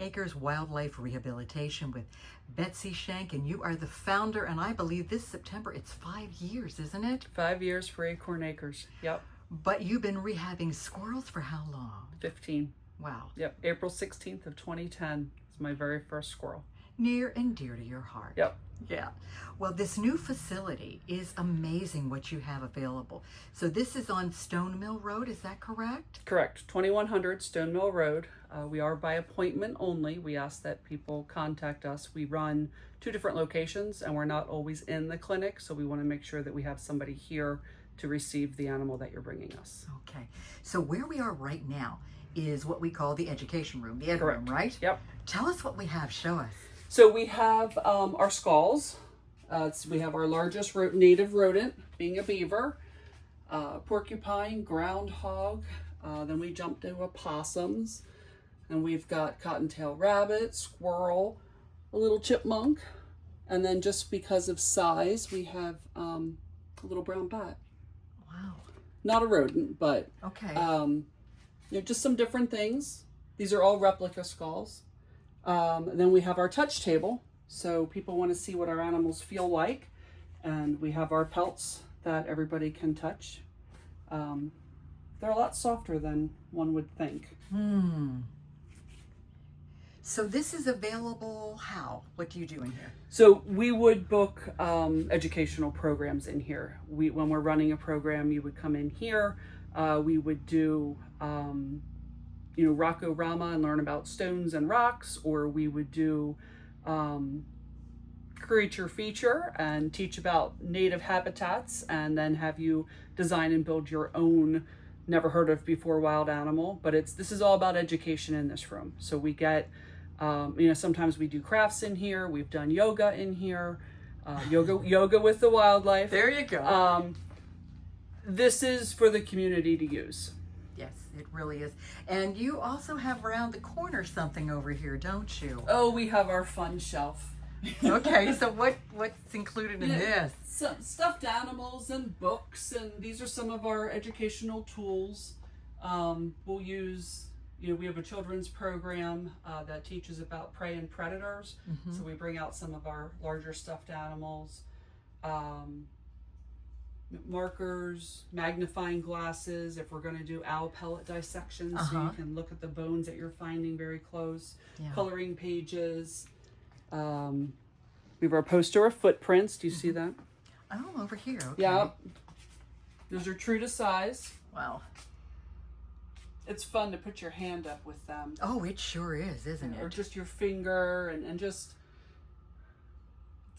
Acres Wildlife Rehabilitation with Betsy Shank, and you are the founder, and I believe this September it's 5 years, isn't it? 5 years for Acorn Acres. Yep. But you've been rehabbing squirrels for how long? 15. Wow. Yep. April 16th of 2010 is my very first squirrel. Near and dear to your heart. Yep. Yeah. Well, this new facility is amazing what you have available. So this is on Stone Mill Road, is that correct? Correct. 2100 Stone Mill Road. We are by appointment only. We ask that people contact us. We run 2 different locations and we're not always in the clinic, so we want to make sure that we have somebody here to receive the animal that you're bringing us. Okay. So where we are right now is what we call the education room, the ed room, right? Yep. Tell us what we have. Show us. So we have our skulls. We have our largest native rodent, being a beaver, porcupine, groundhog. Then we jump to opossums. And we've got cottontail rabbit, squirrel, a little chipmunk. And then just because of size, we have a little brown bat. Wow. Not a rodent, but okay. Just some different things. These are all replica skulls. And then we have our touch table, so people want to see what our animals feel like, and we have our pelts that everybody can touch. They're a lot softer than one would think. So this is available how? What do you do in here? So we would book educational programs in here. When we're running a program, you would come in here. We would do Rocko-Rama and learn about stones and rocks, or we would do creature feature and teach about native habitats, and then have you design and build your own never heard of before wild animal. But this is all about education in this room. So we get sometimes we do crafts in here. We've done yoga in here, yoga with the wildlife. There you go. This is for the community to use. Yes, it really is. And you also have around the corner something over here, don't you? Oh, we have our fun shelf. Okay, so what's included in this? Some stuffed animals and books, and these are some of our educational tools. We'll use, we have a children's program that teaches about prey and predators. So we bring out some of our larger stuffed animals. Markers, magnifying glasses if we're going to do owl pellet dissections, so you can look at the bones that you're finding very close. Coloring pages. We have our poster of footprints. Do you see that? Oh, over here. Okay. Yeah. Those are true to size. Wow. It's fun to put your hand up with them. Oh, it sure is, isn't it? Or just your finger, and just,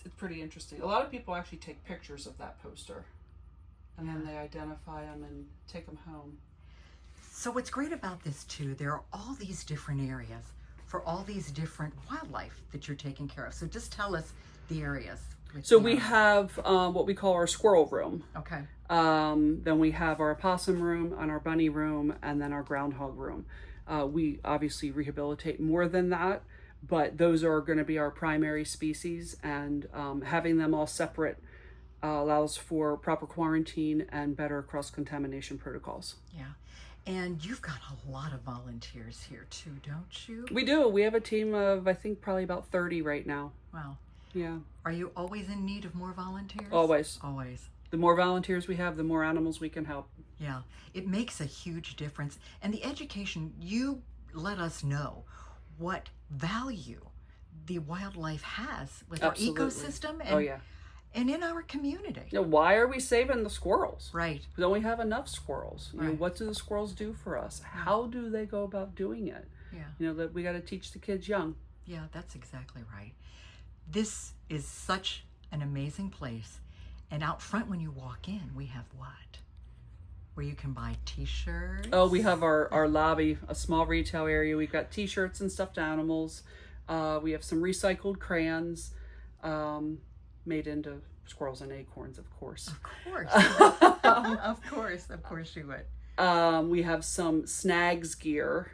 it's pretty interesting. A lot of people actually take pictures of that poster, and then they identify them and take them home. So what's great about this too, there are all these different areas for all these different wildlife that you're taking care of. So just tell us the areas. So we have what we call our squirrel room. Okay. Then we have our opossum room and our bunny room, and then our groundhog room. We obviously rehabilitate more than that, but those are going to be our primary species, and having them all separate allows for proper quarantine and better cross-contamination protocols. Yeah. And you've got a lot of volunteers here too, don't you? We do. We have a team of, I think, probably about 30 right now. Wow. Yeah. Are you always in need of more volunteers? Always. Always. The more volunteers we have, the more animals we can help. Yeah. It makes a huge difference. And the education, you let us know what value the wildlife has with Absolutely. our ecosystem and, oh, yeah. and in our community. Why are we saving the squirrels? Right. We don't have enough squirrels. Right. What do the squirrels do for us? How do they go about doing it? Yeah. That we got to teach the kids young. Yeah, that's exactly right. This is such an amazing place. And out front when you walk in, we have what? Where you can buy t-shirts. Oh, we have our lobby, a small retail area. We've got t-shirts and stuffed animals. We have some recycled crayons made into squirrels and acorns, of course. Of course. Of course you would. We have some Snags gear.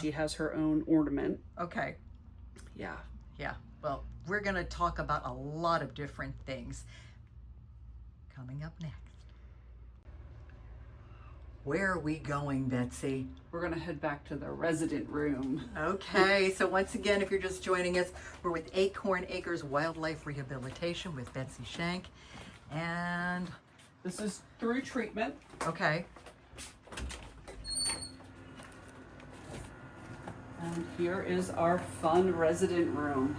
She has her own ornament. Okay. Yeah. Yeah. Well, we're going to talk about a lot of different things coming up next. Where are we going, Betsy? We're gonna head back to the resident room. Okay, so once again, if you're just joining us, we're with Acorn Acres Wildlife Rehabilitation with Betsy Shank. And, This is through treatment. okay, And here is our fun resident room.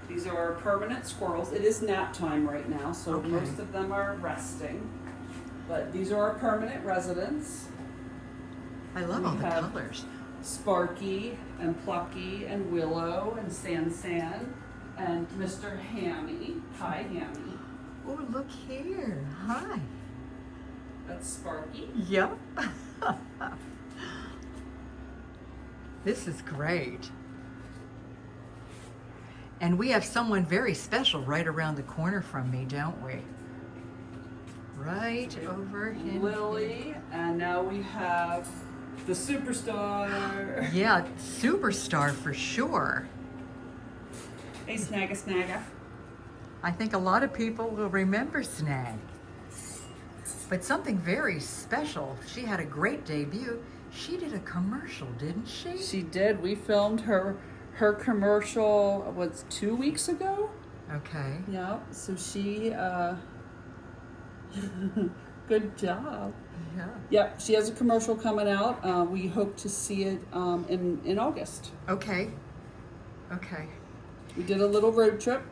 These are our permanent squirrels. It is nap time right now, so Okay. most of them are resting. But these are our permanent residents. I love We all the have- colors. Sparky and Plucky and Willow and San and Mr. Hammy. Hi, Hammy. Oh, look here. Hi. That's Sparky. Yep. This is great. And we have someone very special right around the corner from me, don't we? Right over in Lily, and now we have the superstar. Yeah, superstar for sure. Hey, Snagga. I think a lot of people will remember Snag. But something very special. She had a great debut. She did a commercial, didn't she? She did. We filmed her commercial, 2 weeks ago? Okay. Yeah, so she, good job. Yeah. Yep, she has a commercial coming out. We hope to see it in August. Okay. Okay. We did a little road trip,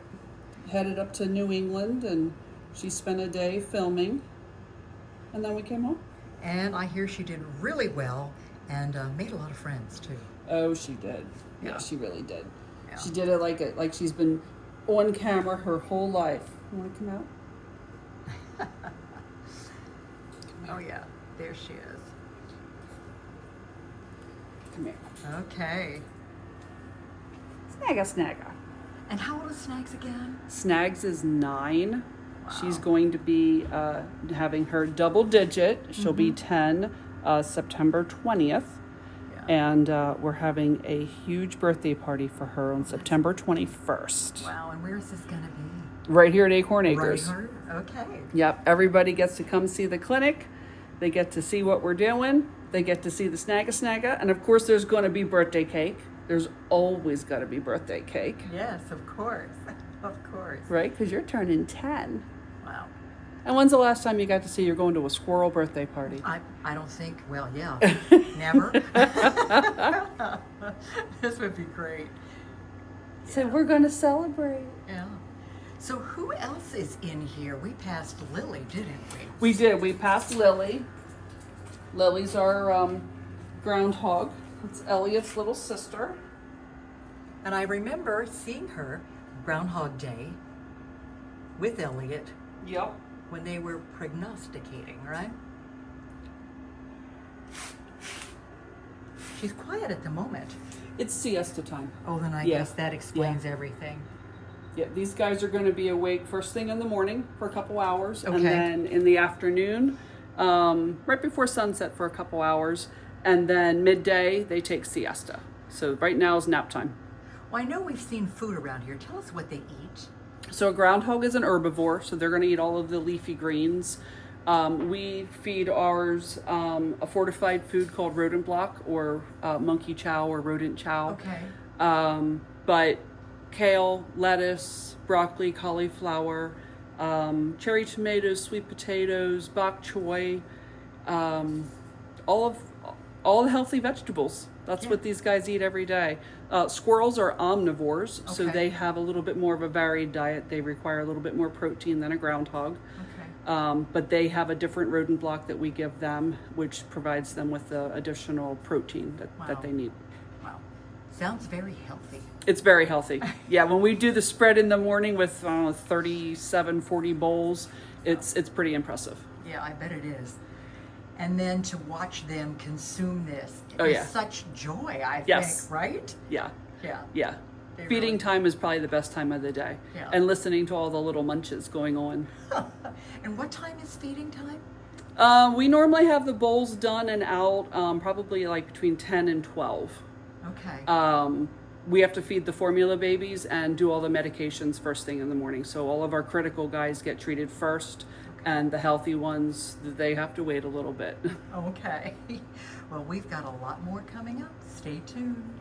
headed up to New England, and she spent a day filming, and then we came home. And I hear she did really well and made a lot of friends too. Oh, she did. Yeah, Yeah. she really did. Yeah. She did it like she's been on camera her whole life. You want to come out? Oh yeah, there she is. Come here. Okay. Snagga. And how old is Snags again? Snags is 9. Wow. She's going to be having her double digit. She'll be 10 September 20th. Yeah. And we're having a huge birthday party for her on September 21st. Wow, and where is this gonna be? Right here at Acorn Acres. Right, okay. Yep, everybody gets to come see the clinic. They get to see what we're doing. They get to see the Snagga. And of course, there's going to be birthday cake. There's always got to be birthday cake. Yes, of course. Of course. Right? Because you're turning 10. Wow. And when's the last time you got to see you're going to a squirrel birthday party? I don't think, well, yeah, never. This would be great. So we're going to celebrate. Yeah. So who else is in here? We passed Lily, didn't we? We did. We passed Lily. Lily's our groundhog. It's Elliot's little sister. And I remember seeing her Groundhog Day with Elliot Yep. when they were prognosticating, right? She's quiet at the moment. It's siesta time. Oh, then I Yeah. guess that explains everything. Yeah, these guys are going to be awake first thing in the morning for a couple hours, Okay. and then in the afternoon, right before sunset for a couple hours, and then midday they take siesta. So right now is nap time. Well, I know we've seen food around here. Tell us what they eat. So a groundhog is an herbivore, so they're going to eat all of the leafy greens. We feed ours a fortified food called rodent block or monkey chow or rodent chow. Okay. But kale, lettuce, broccoli, cauliflower, cherry tomatoes, sweet potatoes, bok choy, all the healthy vegetables. That's what these guys eat every day. Squirrels are omnivores, so Okay. they have a little bit more of a varied diet. They require a little bit more protein than a groundhog. Okay. But they have a different rodent block that we give them, which provides them with the additional protein that Wow. they need. Wow. Sounds very healthy. It's very healthy. Yeah, when we do the spread in the morning with 37, 40 bowls, it's pretty impressive. Yeah, I bet it is. And then to watch them consume this Oh, is yeah. such joy, I Yes. think, right? Yeah, Yeah. yeah. They Feeding really- time is probably the best time of the day. Yeah. And listening to all the little munches going on. And what time is feeding time? We normally have the bowls done and out probably like between 10 and 12. Okay. We have to feed the formula babies and do all the medications first thing in the morning. So all of our critical guys get treated first. and the healthy ones, they have to wait a little bit. Okay. Well, we've got a lot more coming up. Stay tuned.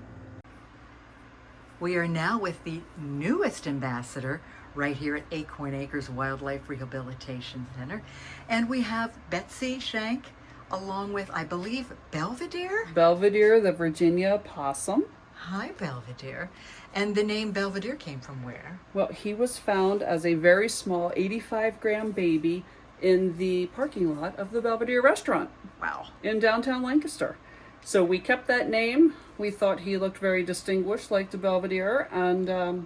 We are now with the newest ambassador right here at Acorn Acres Wildlife Rehabilitation Center. And we have Betsy, Shank, along with, I believe, Belvedere? Belvedere, the Virginia possum. Hi, Belvedere. And the name Belvedere came from where? Well, he was found as a very small 85-gram baby in the parking lot of the Belvedere restaurant. Wow. In downtown Lancaster. So we kept that name. We thought he looked very distinguished, like the Belvedere, and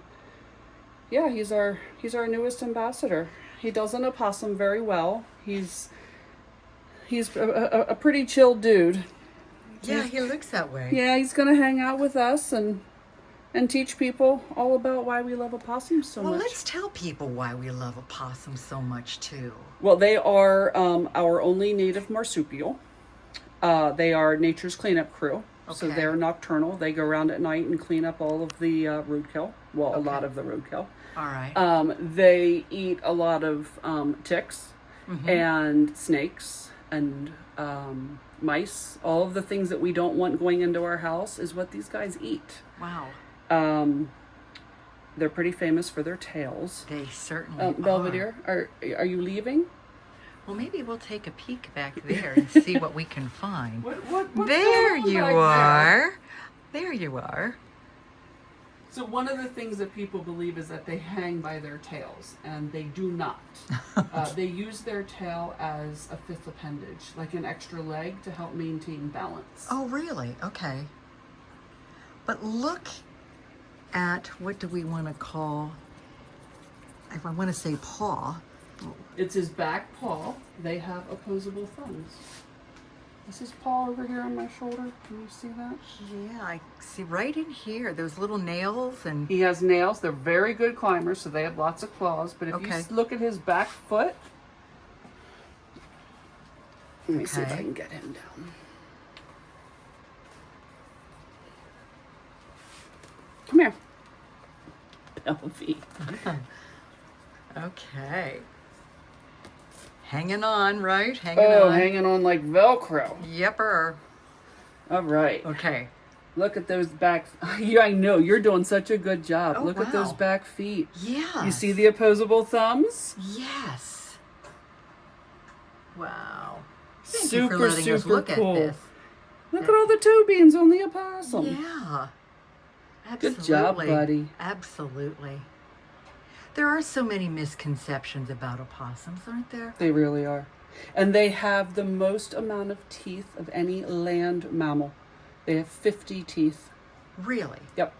yeah, he's our newest ambassador. He does an opossum very well. He's a pretty chill dude. Yeah, he looks that way. Yeah, he's gonna hang out with us and teach people all about why we love opossums so much. Well, let's tell people why we love opossums so much too. Well, they are our only native marsupial. They are nature's cleanup crew. So Okay. they're nocturnal. They go around at night and clean up all of the roadkill. Well, a Okay. lot of the roadkill. All right. They eat a lot of ticks and snakes and mice. All of the things that we don't want going into our house is what these guys eat. Wow. They're pretty famous for their tails. They certainly Belvedere, are you leaving? Well, maybe we'll take a peek back there and see what we can find. What's There going on you back are. There you are. So one of the things that people believe is that they hang by their tails, and they do not. They use their tail as a fifth appendage, like an extra leg to help maintain balance. Oh, really? Okay. But look at, what do we want to call, if I want to say paw. It's his back paw. They have opposable thumbs. This is paw over here on my shoulder. Can you see that? Yeah, I see right in here, those little nails and... He has nails. They're very good climbers, so they have lots of claws. But if Okay. you look at his back foot, let me see if I Okay. can get him down. Come here. Belvy. Okay. Hanging on, right? Hanging on. Oh, hanging on like Velcro. Yepper. All right. Okay. Look at those back. Yeah, I know. You're doing such a good job. Oh, Look at those wow. back feet. Yeah. You see the opposable thumbs? Yes. Wow. Thank you Super, for letting us super look cool. at this. Look at all the toe beans on the opossum. Yeah. Good job, Absolutely. buddy. Absolutely. There are so many misconceptions about opossums, aren't there? They really are. And they have the most amount of teeth of any land mammal. They have 50 teeth. Really? Yep.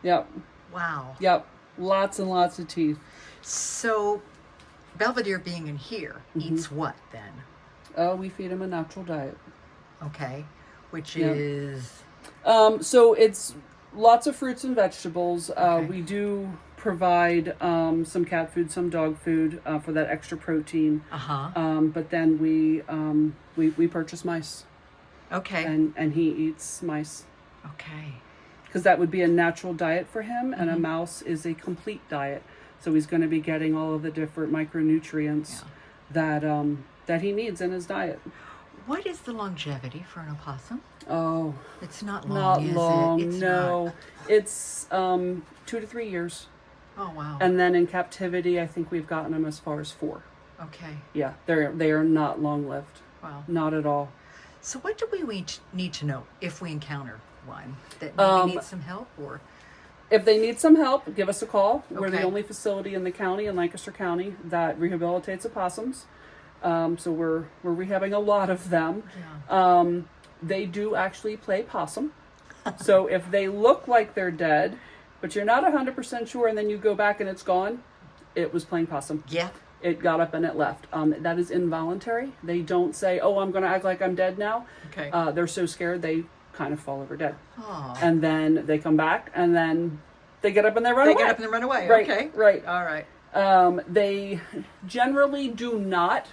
Yep. Wow. Yep. Lots and lots of teeth. So, Belvedere being in here eats what then? Oh, we feed them a natural diet. Okay. Which Yeah. is... So it's lots of fruits and vegetables. Okay. We do provide some cat food, some dog food for that extra protein. Uh-huh. But then we purchase mice, Okay. and he eats mice Okay. because that would be a natural diet for him, and a mouse is a complete diet. So he's going to be getting all of the different micronutrients that he needs in his diet. What is the longevity for an opossum? Oh, It's not long, not is long. it? It's No, not. it's 2 to 3 years. Oh, wow. And then in captivity, I think we've gotten them as far as 4. Okay. Yeah, they are not long lived, Wow. not at all. So what do we need to know if we encounter one that maybe needs some help or... If they need some help, give us a call. We're the Okay. only facility in the county, in Lancaster County, that rehabilitates opossums. So we're rehabbing a lot of them. Yeah. They do actually play possum. So if they look like they're dead, but you're not 100% sure, and then you go back and it's gone, it was playing possum. Yeah. It got up and it left. That is involuntary. They don't say, "Oh, I'm going to act like I'm dead now." Okay. They're so scared they kind of fall over dead. Oh. And then they come back, and then they get up and they run They away. get up and they run away. Right, Okay. right. All right. They generally do not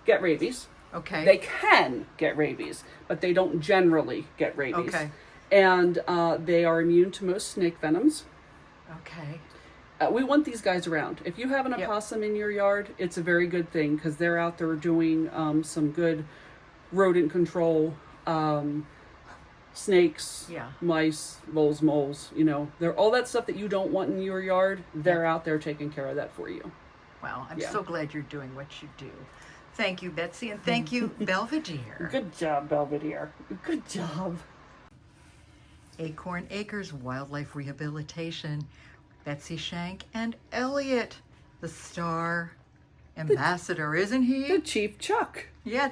get rabies. Okay. They can get rabies, but they don't generally get rabies. Okay. And they are immune to most snake venoms. Okay. we want these guys around. If you have an opossum in your yard, it's a very good thing because they're out there doing some good rodent control, snakes, mice, moles, you know, they're all that stuff that you don't want in your yard. They're out there taking care of that for you. Wow, I'm so glad you're doing what you do. Thank you, Betsy, and thank you, Belvedere. Good job, Belvedere. Good job. Acorn Acres Wildlife Rehabilitation. Betsy, Shank, and Elliot, the star ambassador, isn't he? The Chief Chuck. Yeah,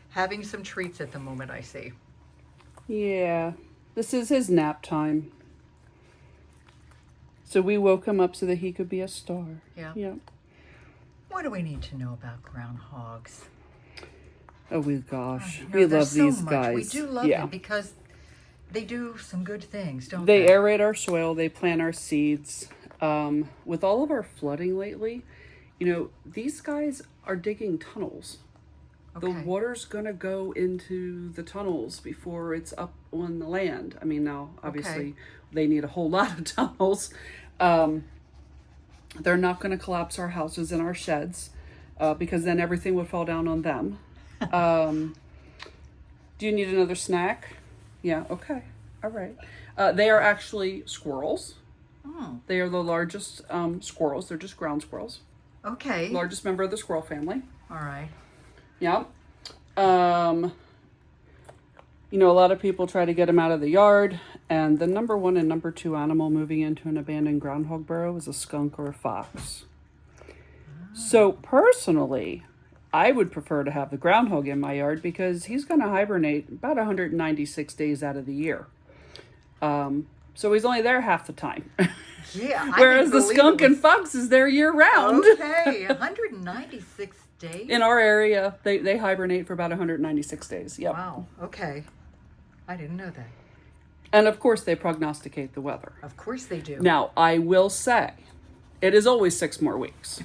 having some treats at the moment, I see. Yeah, this is his nap time. So we woke him up so that he could be a star. Yeah. What do we need to know about groundhogs? Oh, gosh. We love so these much. guys. We do love them because they do some good things, don't they? They aerate our soil. They plant our seeds. With all of our flooding lately, you know, these guys are digging tunnels. The water's going to go into the tunnels before it's up on the land. I mean, now, obviously, they need a whole lot of tunnels. They're not going to collapse our houses and our sheds because then everything would fall down on them. Do you need another snack? Yeah, okay. All right. They are actually squirrels. Oh. They are the largest squirrels. They're just ground squirrels. Okay. Largest member of the squirrel family. All right. Yeah. You know, a lot of people try to get them out of the yard, and the number 1 and number 2 animal moving into an abandoned groundhog burrow is a skunk or a fox. So personally, I would prefer to have the groundhog in my yard because he's going to hibernate about 196 days out of the year. So he's only there half the time. Yeah. Whereas the skunk and fox is there year round. Okay, 196 days? In our area, they hibernate for about 196 days. Yep. Wow, okay. I didn't know that. And of course, they prognosticate the weather. Of course they do. Now, I will say, it is always 6 more weeks.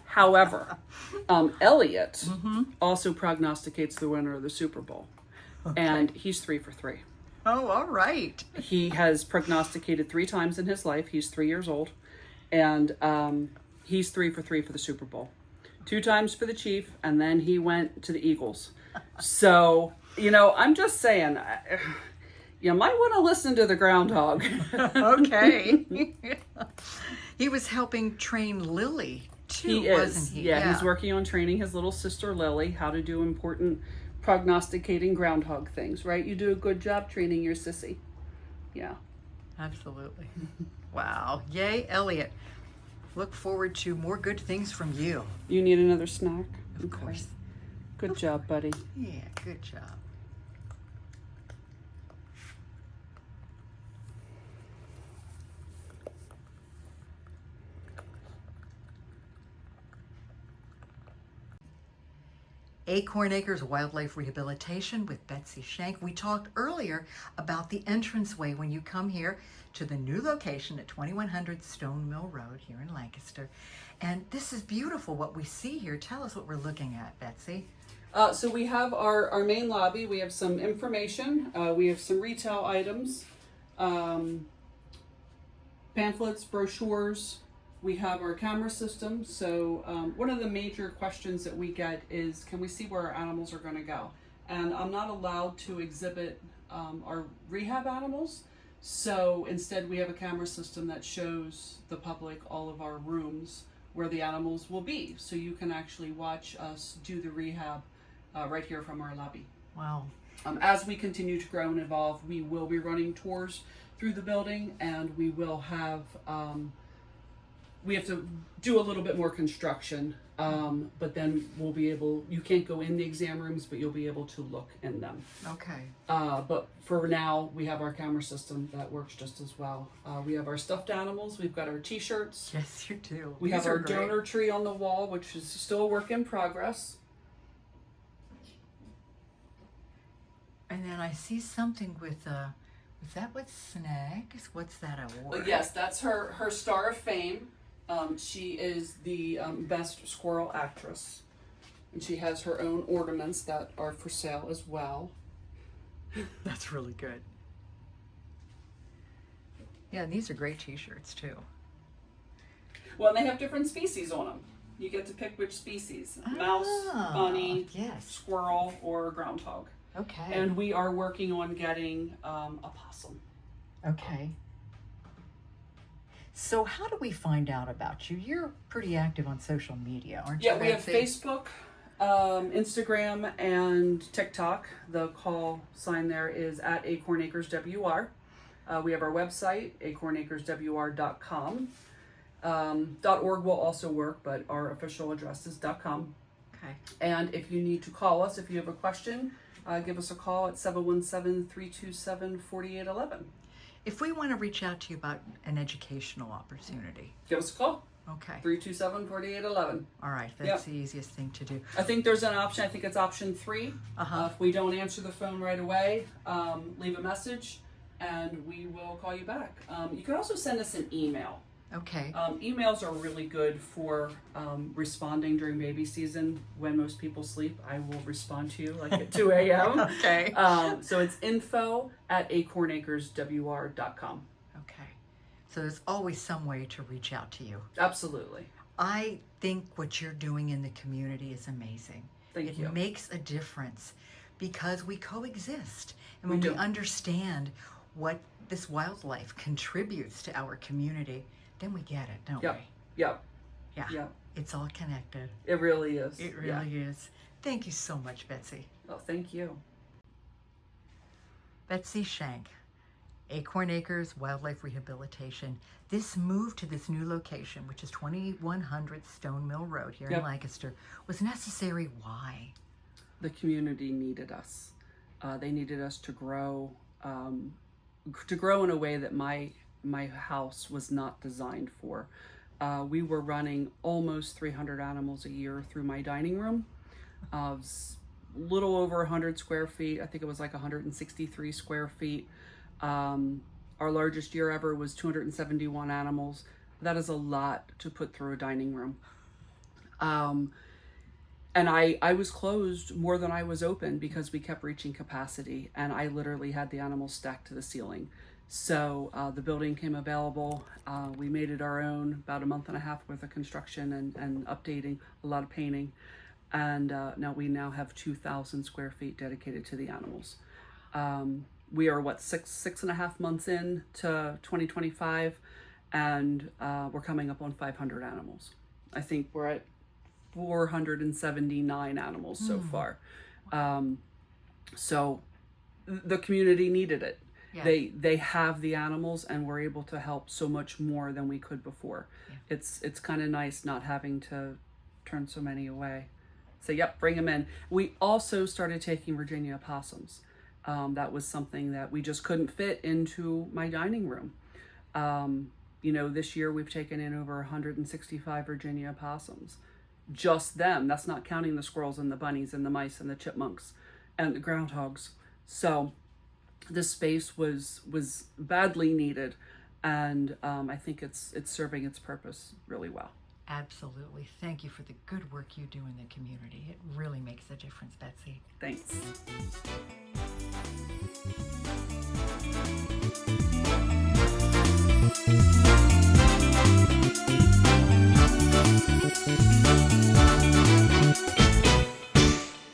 However, Elliot also prognosticates the winner of the Super Bowl. Okay. And he's 3 for 3. Oh, all right. He has prognosticated 3 times in his life. He's 3 years old. And he's 3 for 3 for the Super Bowl. 2 times for the Chief, and then he went to the Eagles. So, you know, I'm just saying, you might want to listen to the groundhog. Okay. He was helping train Lily, too, wasn't he? Yeah, he's working on training his little sister Lily how to do important prognosticating groundhog things, right? You do a good job training your sissy. Yeah. Absolutely. Wow. Yay, Elliot. Look forward to more good things from you. You need another snack? Of course. Good job, buddy. Yeah, good job. Acorn Acres Wildlife Rehabilitation with Betsy Shank. We talked earlier about the entranceway when you come here to the new location at 2100 Stone Mill Road here in Lancaster. And this is beautiful what we see here. Tell us what we're looking at, Betsy. So we have our main lobby. We have some information. We have some retail items, pamphlets, brochures. We have our camera system. So one of the major questions that we get is, can we see where our animals are going to go? And I'm not allowed to exhibit our rehab animals. So instead we have a camera system that shows the public all of our rooms where the animals will be. So you can actually watch us do the rehab right here from our lobby. Wow. As we continue to grow and evolve, we will be running tours through the building, and we will have, we have to do a little bit more construction, but then we'll be able, you can't go in the exam rooms, but you'll be able to look in them. Okay. But for now, we have our camera system that works just as well. We have our stuffed animals, we've got our t-shirts. Yes, you do. We have our donor tree on the wall, which is still a work in progress. And then I see something with, is that what Snags? What's that award? Yes, that's her Star of Fame. She is the best squirrel actress. And she has her own ornaments that are for sale as well. That's really good. Yeah, and these are great t-shirts too. Well, and they have different species on them. You get to pick which species: mouse, bunny, yes. squirrel, or groundhog. Okay. And we are working on getting a possum. Okay. So how do we find out about you? You're pretty active on social media, aren't you? Yeah, we have Betsy? Facebook, Instagram, and TikTok. The call sign there is at Acorn Acres WR. We have our website, acornacreswr.com. .org will also work, but our official address is .com. Okay. And if you need to call us, if you have a question, give us a call at 717-327-4811. If we want to reach out to you about an educational opportunity. Give us a call, Okay. 327-4811. All right. That's the easiest thing to do. I think there's an option. I think it's option 3. If we don't answer the phone right away, leave a message and we will call you back. You can also send us an email. Okay. Emails are really good for responding during baby season when most people sleep. I will respond to you like at 2 a.m. Okay. So it's info@acornacreswr.com. Okay. So there's always some way to reach out to you. Absolutely. I think what you're doing in the community is amazing. Thank you. It makes a difference because we coexist. And We when we do. understand what this wildlife contributes to our community, then we get it, don't Yep. we? Yep. Yeah. Yep. It's all connected. It really is. It really is. Thank you so much, Betsy. Oh, thank you. Betsy Shank, Acorn Acres Wildlife Rehabilitation. This move to this new location, which is 2100 Stone Mill Road here in Lancaster, was necessary. Why? The community needed us. They needed us to grow in a way that my house was not designed for. We were running almost 300 animals a year through my dining room. Little over 100 square feet. I think it was like 163 square feet. Our largest year ever was 271 animals. That is a lot to put through a dining room. And I was closed more than I was open because we kept reaching capacity, and I literally had the animals stacked to the ceiling. So the building came available. We made it our own, about a month and a half worth of construction and updating, a lot of painting. And now we have 2,000 square feet dedicated to the animals. We are six and a half months in to 2025, and we're coming up on 500 animals. I think we're at 479 animals so far. So the community needed it. Yeah. They have the animals, and we're able to help so much more than we could before. Yeah. It's kind of nice not having to turn so many away. So yep, bring them in. We also started taking Virginia opossums. That was something that we just couldn't fit into my dining room. This year we've taken in over 165 Virginia opossums. Just them. That's not counting the squirrels and the bunnies and the mice and the chipmunks and the groundhogs. So this space was badly needed, and I think it's serving its purpose really well. Absolutely. Thank you for the good work you do in the community. It really makes a difference, Betsy. Thanks.